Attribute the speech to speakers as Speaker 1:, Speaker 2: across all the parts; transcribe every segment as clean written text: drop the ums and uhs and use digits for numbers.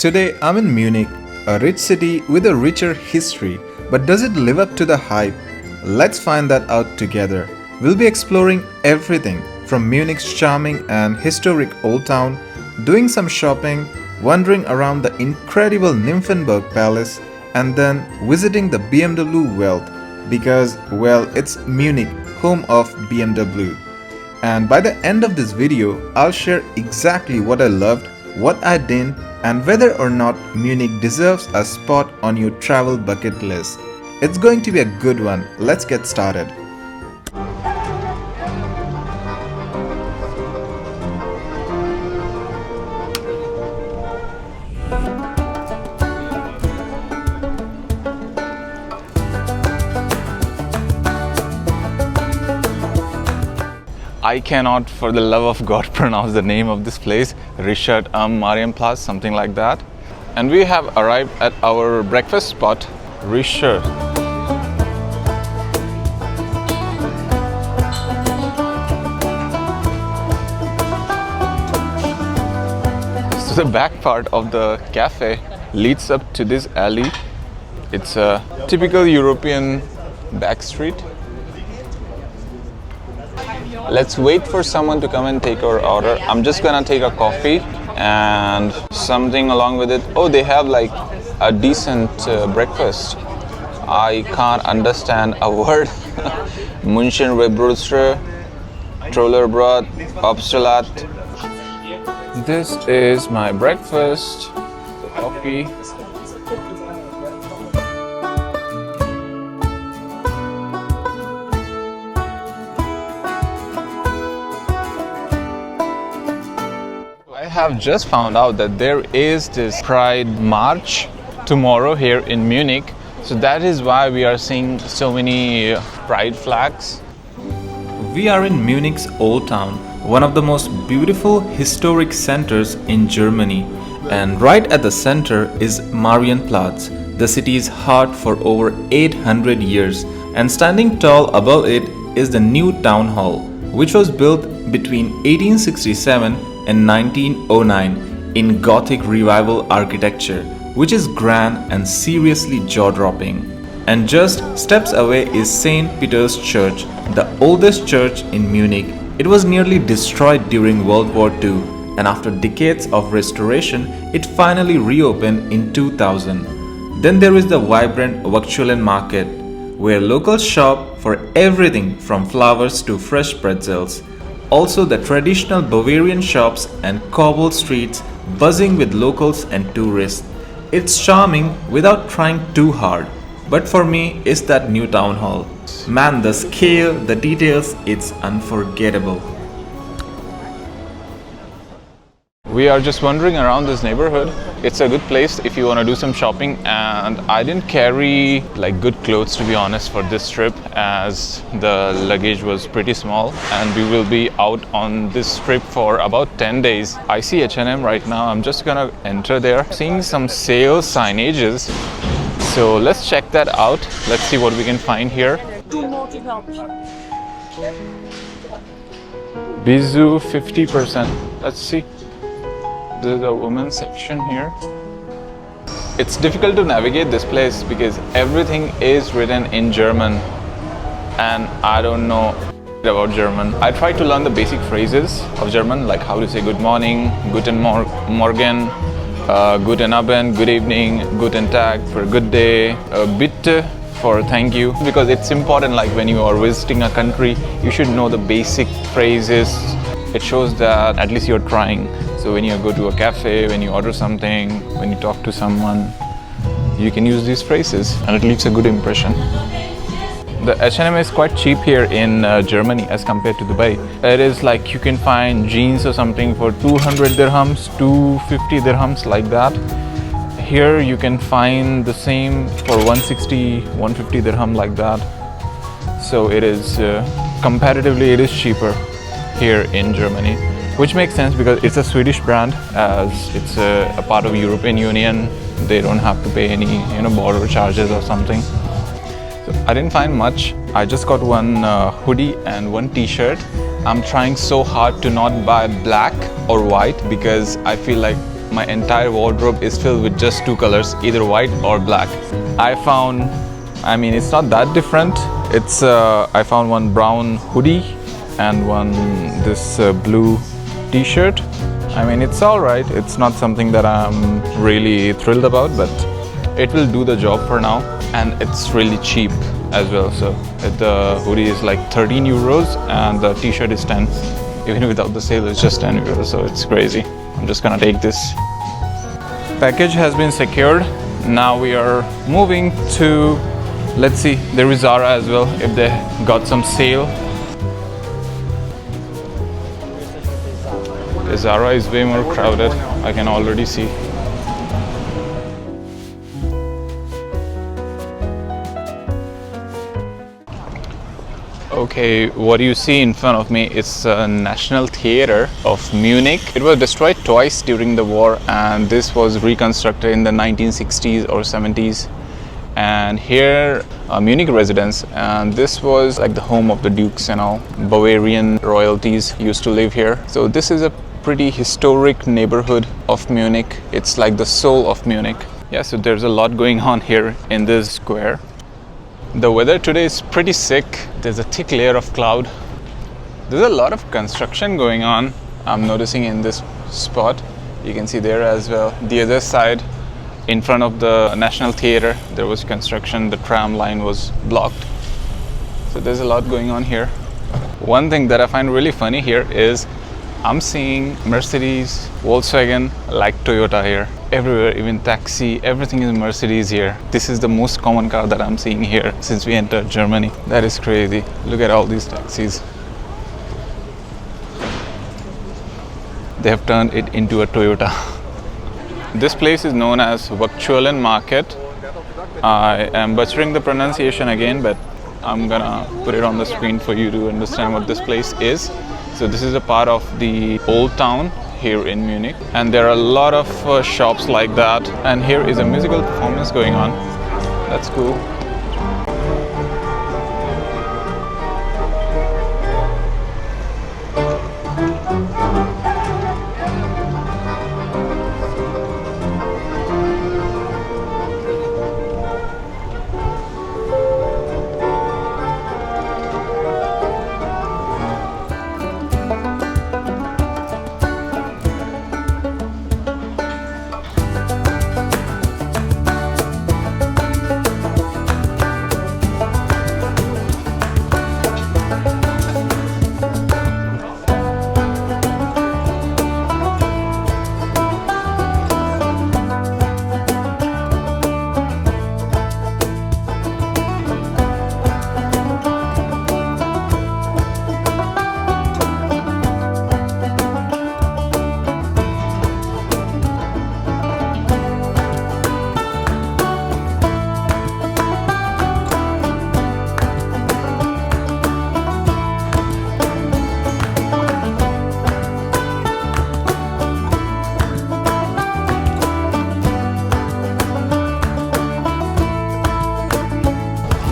Speaker 1: Today I'm in Munich, a rich city with a richer history, but does it live up to the hype? Let's find that out together. We'll be exploring everything from Munich's charming and historic old town, doing some shopping, wandering around the incredible Nymphenburg Palace, and then visiting the BMW Welt because, well, it's Munich, home of BMW. And by the end of this video, I'll share exactly what I loved, what I didn't, and whether or not Munich deserves a spot on your travel bucket list. It's going to be a good one. Let's get started.
Speaker 2: I cannot for the love of God pronounce the name of this place, richest, Marienplatz, something like that. And we have arrived at our breakfast spot, richest. So the back part of the cafe leads up to this alley. It's a typical European back street. Let's wait for someone to come and take our order. I'm just gonna take a coffee and something along with it. Oh, they have like a decent breakfast. I can't understand a word. München Webröster, Trollerbrot, Obstsalat. This is my breakfast. Coffee. I have just found out that there is this Pride March tomorrow here in Munich. So that is why we are seeing so many Pride flags.
Speaker 1: We are in Munich's Old Town, one of the most beautiful historic centers in Germany. And right at the center is Marienplatz, the city's heart for over 800 years. And standing tall above it is the new town hall, which was built between 1867 and 1909 in Gothic Revival architecture, which is grand and seriously jaw-dropping. And just steps away is St. Peter's Church, the oldest church in Munich. It was nearly destroyed during World War II, and after decades of restoration, it finally reopened in 2000. Then there is the vibrant Viktualienmarkt, where locals shop for everything from flowers to fresh pretzels. Also the traditional Bavarian shops and cobbled streets buzzing with locals and tourists. It's charming without trying too hard. But for me, it's that new town hall. Man, the scale, the details, it's unforgettable.
Speaker 2: We are just wandering around this neighborhood. It's a good place if you want to do some shopping, and I didn't carry like good clothes, to be honest, for this trip as the luggage was pretty small, and we will be out on this trip for about 10 days. I see H&M right now. I'm just gonna enter there. Seeing some sale signages. So let's check that out. Let's see what we can find here. Bisou 50%. Let's see. This is the women's section here. It's difficult to navigate this place because everything is written in German and I don't know about German. I tried to learn the basic phrases of German, like how to say good morning, guten Morgen, guten Abend, good evening, guten Tag for good day, bitte for thank you, because it's important. Like when you are visiting a country, you should know the basic phrases. It shows that at least you're trying. So when you go to a cafe, when you order something, when you talk to someone, you can use these phrases and it leaves a good impression. The H&M is quite cheap here in Germany as compared to Dubai. It is like you can find jeans or something for 200 dirhams, 250 dirhams, like that. Here you can find the same for 160, 150 dirham, like that. So it is, comparatively, it is cheaper here in Germany. Which makes sense because it's a Swedish brand, as it's a part of European Union. They don't have to pay any, border charges or something. So I didn't find much. I just got one hoodie and one t-shirt. I'm trying so hard to not buy black or white because I feel like my entire wardrobe is filled with just two colors, either white or black. I mean, it's not that different. I found one brown hoodie and this blue t-shirt. I mean, it's all right. It's not something that I'm really thrilled about, but it will do the job for now. And it's really cheap as well. So the hoodie is like 13 euros and the t-shirt is 10. Even without the sale, it's just 10 euros. So it's crazy. I'm just gonna take this. Package has been secured. Now we are moving to, let's see, there is Zara as well, if they got some sale. The Zara is way more crowded, I can already see. Okay, what you see in front of me is a National Theatre of Munich. It was destroyed twice during the war, and this was reconstructed in the 1960s or 70s. And here, a Munich residence, and this was like the home of the dukes and all. Bavarian royalties used to live here. So this is a pretty historic neighborhood of Munich. It's like the soul of Munich. Yeah, so there's a lot going on here in this square. The weather today is pretty sick. There's a thick layer of cloud. There's a lot of construction going on. I'm noticing in this spot. You can see there as well. The other side, in front of the National Theatre, there was construction. The tram line was blocked. So there's a lot going on here. One thing that I find really funny here is I'm seeing Mercedes, Volkswagen, like Toyota here. Everywhere, even taxi, everything is Mercedes here. This is the most common car that I'm seeing here since we entered Germany. That is crazy. Look at all these taxis. They have turned it into a Toyota. This place is known as Viktualienmarkt. I am butchering the pronunciation again, but I'm gonna put it on the screen for you to understand what this place is. So this is a part of the old town here in Munich, and there are a lot of shops like that. And here is a musical performance going on. That's cool.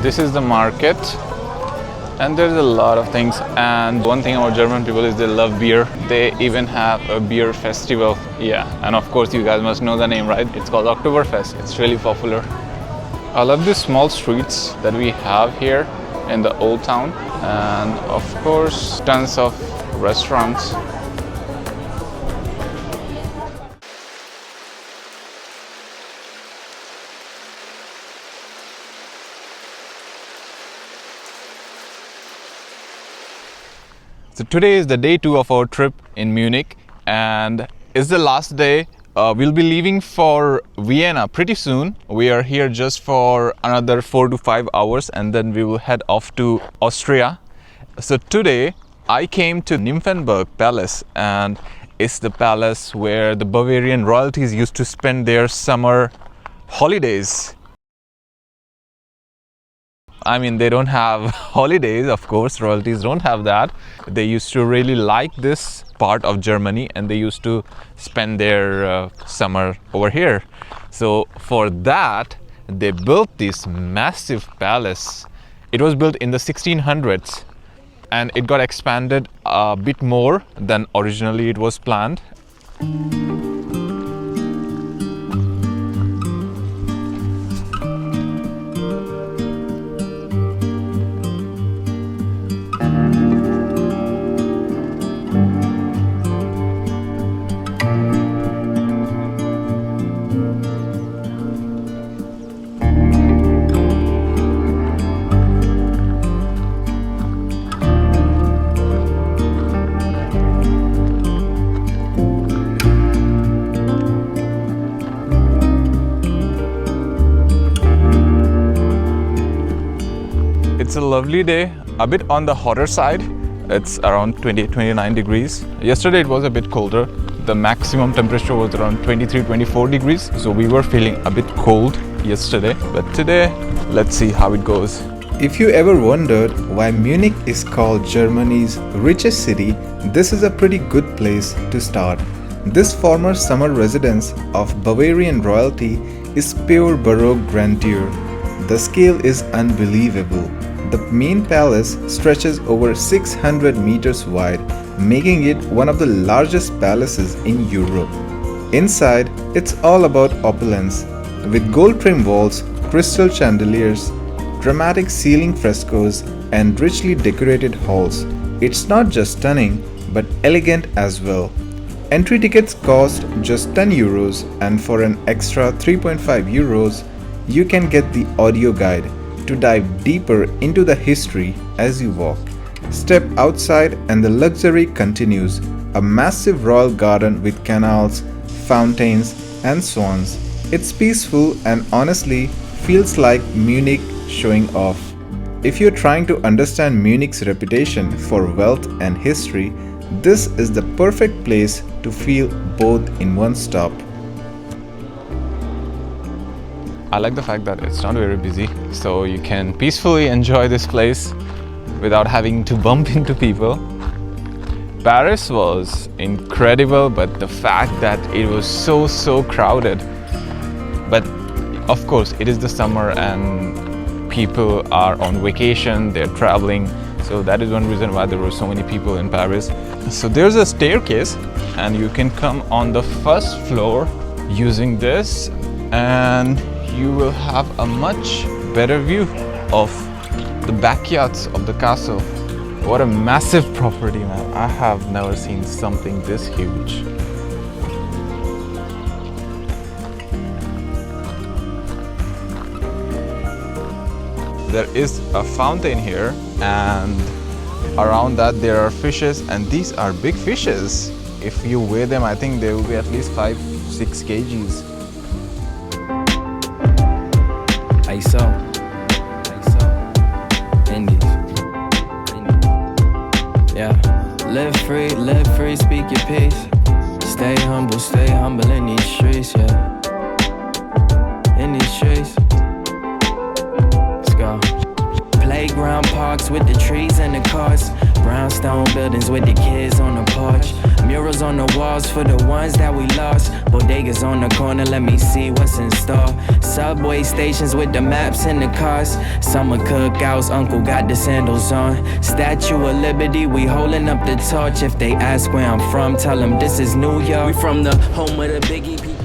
Speaker 2: This is the market, and there's a lot of things. And one thing about German people is they love beer. They even have a beer festival. Yeah, and of course you guys must know the name, right? It's called Oktoberfest. It's really popular. I love these small streets that we have here in the old town, and of course tons of restaurants. So today is the day 2 of our trip in Munich, and it's the last day. We'll be leaving for Vienna pretty soon. We are here just for another 4 to 5 hours, and then we will head off to Austria. So today I came to Nymphenburg Palace, and it's the palace where the Bavarian royalties used to spend their summer holidays. I mean, they don't have holidays, of course, royalties don't have that. They used to really like this part of Germany, and they used to spend their summer over here. So for that, they built this massive palace. It was built in the 1600s, and it got expanded a bit more than originally it was planned. It's a lovely day, a bit on the hotter side. It's around 29 degrees. Yesterday it was a bit colder. The maximum temperature was around 23-24 degrees. So we were feeling a bit cold yesterday. But today, let's see how it goes.
Speaker 1: If you ever wondered why Munich is called Germany's richest city, this is a pretty good place to start. This former summer residence of Bavarian royalty is pure Baroque grandeur. The scale is unbelievable. The main palace stretches over 600 meters wide, making it one of the largest palaces in Europe. Inside, it's all about opulence, with gold-trimmed walls, crystal chandeliers, dramatic ceiling frescoes, and richly decorated halls. It's not just stunning, but elegant as well. Entry tickets cost just 10 euros, and for an extra 3.5 euros, you can get the audio guide to dive deeper into the history as you walk. Step outside and the luxury continues. A massive royal garden with canals, fountains, and swans. It's peaceful and honestly feels like Munich showing off. If you're trying to understand Munich's reputation for wealth and history, this is the perfect place to feel both in one stop.
Speaker 2: I like the fact that it's not very busy, so you can peacefully enjoy this place without having to bump into people. Paris was incredible, but the fact that it was so crowded. But of course, it is the summer and people are on vacation, they're traveling. So that is one reason why there were so many people in Paris. So there's a staircase and you can come on the first floor using this, and you will have a much better view of the backyards of the castle. What a massive property, man. I have never seen something this huge. There is a fountain here, and around that there are fishes, and these are big fishes. If you weigh them, I think they will be at least 5-6 kgs.
Speaker 3: ISO, Indies. Yeah, live free, speak your peace. Stay humble in these streets, yeah. In these streets. Let's go. Playground parks with the trees and the cars. Brownstone buildings with the kids on the porch. Murals on the walls for the ones that we lost. Bodegas on the corner, let me see what's in store. Subway stations with the maps in the cars. Summer cookouts, uncle got the sandals on. Statue of Liberty, we holding up the torch. If they ask where I'm from, tell them this is New York. We from the home of the biggie people.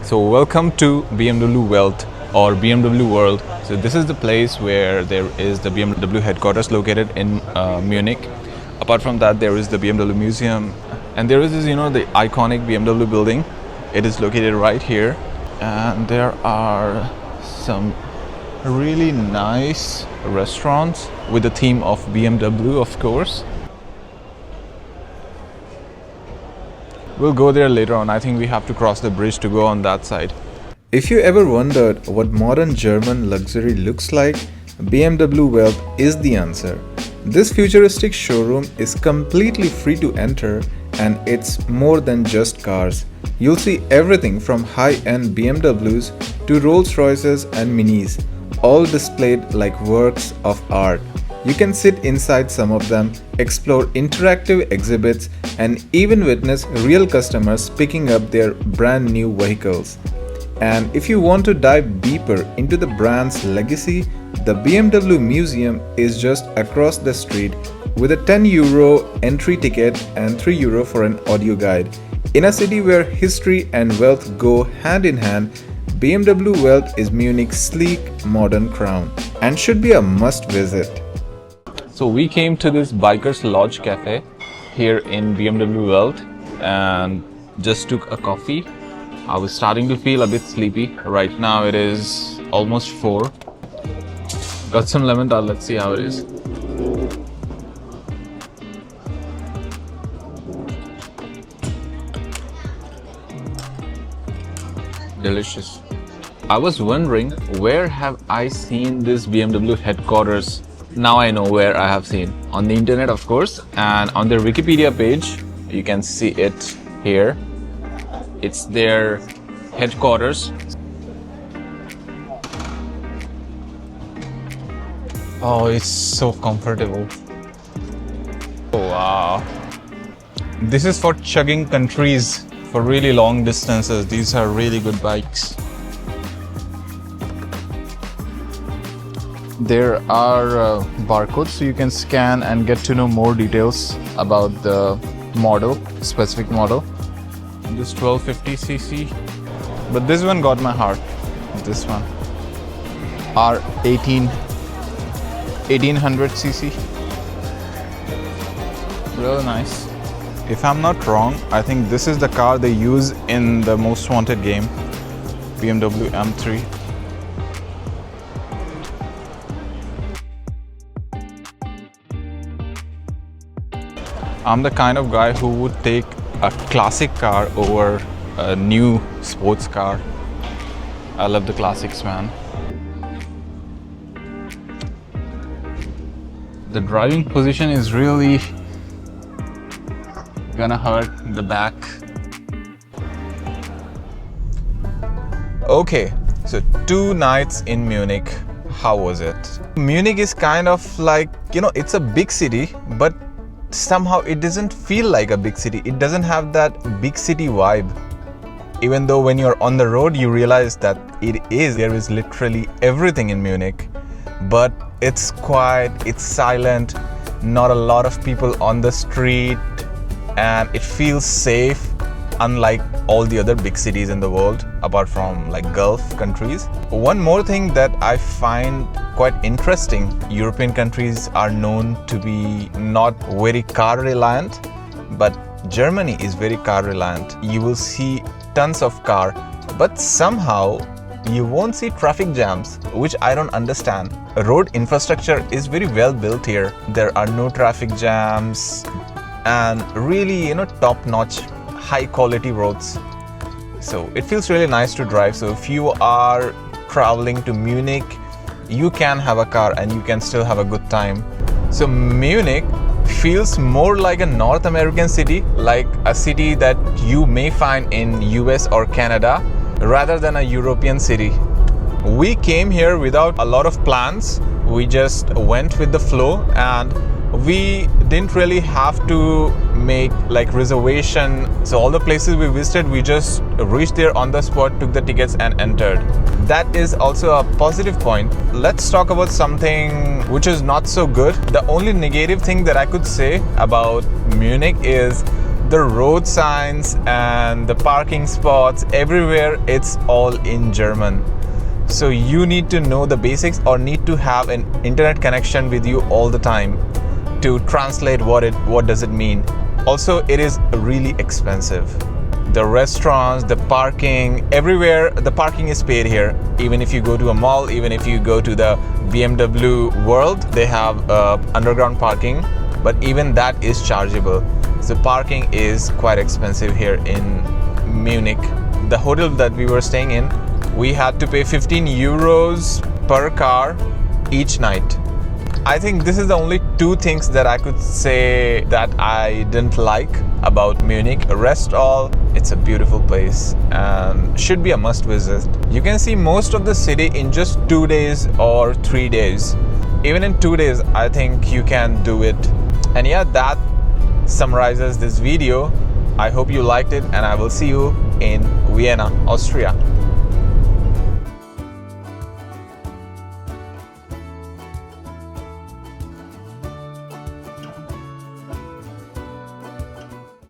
Speaker 2: So welcome to BMW Welt or BMW World. So this is the place where there is the BMW headquarters located in Munich. Apart from that, there is the BMW Museum, and there is this, the iconic BMW building. It is located right here, and there are some really nice restaurants with the theme of BMW, of course. We'll go there later on. I think we have to cross the bridge to go on that side.
Speaker 1: If you ever wondered what modern German luxury looks like, BMW Welt is the answer. This futuristic showroom is completely free to enter, and it's more than just cars. You'll see everything from high-end BMWs to Rolls-Royces and Minis, all displayed like works of art. You can sit inside some of them, explore interactive exhibits, and even witness real customers picking up their brand new vehicles. And if you want to dive deeper into the brand's legacy, the BMW Museum is just across the street with a 10 euro entry ticket and 3 euro for an audio guide. In a city where history and wealth go hand in hand, BMW Welt is Munich's sleek, modern crown and should be a must visit.
Speaker 2: So we came to this Bikers Lodge Cafe here in BMW Welt and just took a coffee. I was starting to feel a bit sleepy. Right now it is almost 4. Got some lemon dal, let's see how it is. Delicious. I was wondering, where have I seen this BMW headquarters Now I know where I have seen. On the internet, of course, and on their Wikipedia page, you can see it here. It's their headquarters. Oh, it's so comfortable. Oh, wow. This is for chugging countries for really long distances. These are really good bikes. There are barcodes, so you can scan and get to know more details about the model, specific model. This 1250cc, but this one got my heart. This one, R18 1800cc. Really nice. If I'm not wrong, I think this is the car they use in the Most Wanted game, BMW M3. I'm the kind of guy who would take a classic car over a new sports car. I love the classics, man. The driving position is really gonna hurt the back. Okay, so 2 nights in Munich. How was it? Munich is kind of like, it's a big city, but somehow it doesn't feel like a big city. It doesn't have that big city vibe. Even though when you're on the road, you realize that there is literally everything in Munich. But it's quiet, it's silent, not a lot of people on the street, and it feels safe, unlike all the other big cities in the world, apart from like Gulf countries. One more thing that I find quite interesting, European countries are known to be not very car reliant, but Germany is very car reliant. You will see tons of car, but somehow you won't see traffic jams, which I don't understand. Road infrastructure is very well built here. There are no traffic jams and really, top-notch, high-quality roads. So it feels really nice to drive. So if you are traveling to Munich, you can have a car and you can still have a good time. So Munich feels more like a North American city, like a city that you may find in US or Canada, rather than a European city. We came here without a lot of plans. We just went with the flow, and we didn't really have to make like reservation. So all the places we visited, we just reached there on the spot, took the tickets and entered. That is also a positive point. Let's talk about something which is not so good. The only negative thing that I could say about Munich is the road signs and the parking spots. Everywhere it's all in German. So you need to know the basics or need to have an internet connection with you all the time to translate what does it mean. Also, it is really expensive. The restaurants, the parking, everywhere the parking is paid here. Even if you go to a mall, even if you go to the BMW World, they have underground parking, but even that is chargeable. So parking is quite expensive here in Munich. The hotel that we were staying in, we had to pay 15 euros per car each night. I think this is the only 2 things that I could say that I didn't like about Munich. Rest all, it's a beautiful place and should be a must visit. You can see most of the city in just 2 days or 3 days. Even in 2 days, I think you can do it. And yeah, that summarizes this video. I hope you liked it, and I will see you in Vienna, Austria.